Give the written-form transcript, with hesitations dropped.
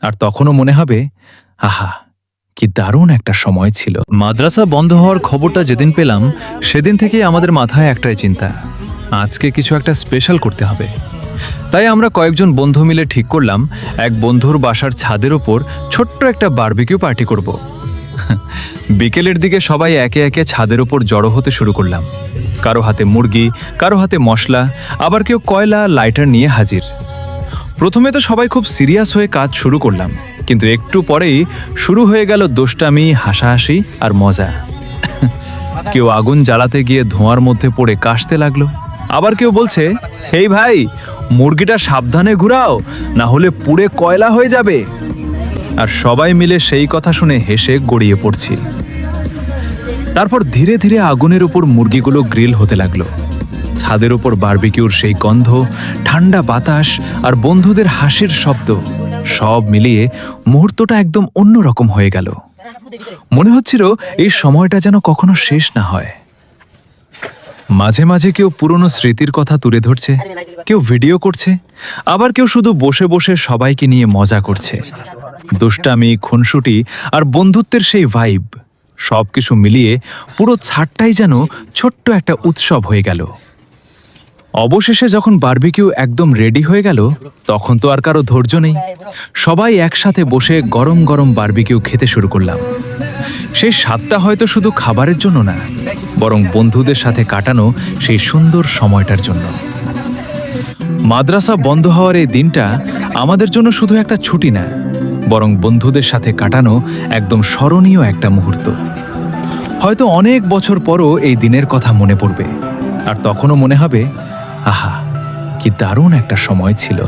আর তখনও মনে হবে, আহা, কি দারুণ একটা সময় ছিল। মাদ্রাসা বন্ধ হওয়ার খবরটা যেদিন পেলাম সেদিন থেকেই আমাদের মাথায় একটাই চিন্তা, আজকে কিছু একটা স্পেশাল করতে হবে। তাই আমরা কয়েকজন বন্ধু মিলে ঠিক করলাম এক বন্ধুর বাসার ছাদের ওপর ছোট্ট একটা বারবিকিউ পার্টি করব। বিকেলের দিকে সবাই একে একে ছাদের ওপর জড়ো হতে শুরু করলাম। কারো হাতে মুরগি, কারো হাতে মশলা, আবার কেউ কয়লা, লাইটার নিয়ে হাজির। প্রথমে তো সবাই খুব সিরিয়াস হয়ে কাজ শুরু করলাম, কিন্তু একটু পরেই শুরু হয়ে গেল দুষ্টামি, হাসাহাসি আর মজা। কেউ আগুন জ্বালাতে গিয়ে ধোঁয়ার মধ্যে পড়ে কাশতে লাগলো, আবার কেউ বলছে, হেই ভাই, মুরগিটা সাবধানে ঘুরাও, না হলে পুড়ে কয়লা হয়ে যাবে। আর সবাই মিলে সেই কথা শুনে হেসে গড়িয়ে পড়ছি। তারপর ধীরে ধীরে আগুনের উপর মুরগিগুলো গ্রিল হতে লাগলো। ছাদের উপর বারবিকিউর সেই গন্ধ, ঠান্ডা বাতাস আর বন্ধুদের হাসির শব্দ সব মিলিয়ে মুহূর্তটা একদম অন্যরকম হয়ে গেল। মনে হচ্ছিল এই সময়টা যেন কখনো শেষ না হয়। মাঝে মাঝে কেউ পুরনো স্মৃতির কথা তুলে ধরছে, কেউ ভিডিও করছে, আবার কেউ শুধু বসে বসে সবাইকে নিয়ে মজা করছে। দুষ্টামি, খুনসুটি আর বন্ধুত্বের সেই ভাইব সবকিছু মিলিয়ে পুরো ছাদটাই যেন ছোট্ট একটা উৎসব হয়ে গেল। অবশেষে যখন বারবিকিউ একদম রেডি হয়ে গেল, তখন তো আর কারো ধৈর্য নেই। সবাই একসাথে বসে গরম গরম বারবিকিউ খেতে শুরু করলাম। সেই স্বাদটা হয়তো শুধু খাবারের জন্য না, বরং বন্ধুদের সাথে কাটানো সেই সুন্দর সময়টার জন্য। মাদ্রাসা বন্ধ হওয়ার এই দিনটা আমাদের জন্য শুধু একটা ছুটি না, বরং বন্ধুদের সাথে কাটানো একদম স্মরণীয় একটা মুহূর্ত। হয়তো অনেক বছর পরও এই দিনের কথা মনে পড়বে, আর তখনও মনে হবে, আহা, কি দারুণ একটা সময় ছিল।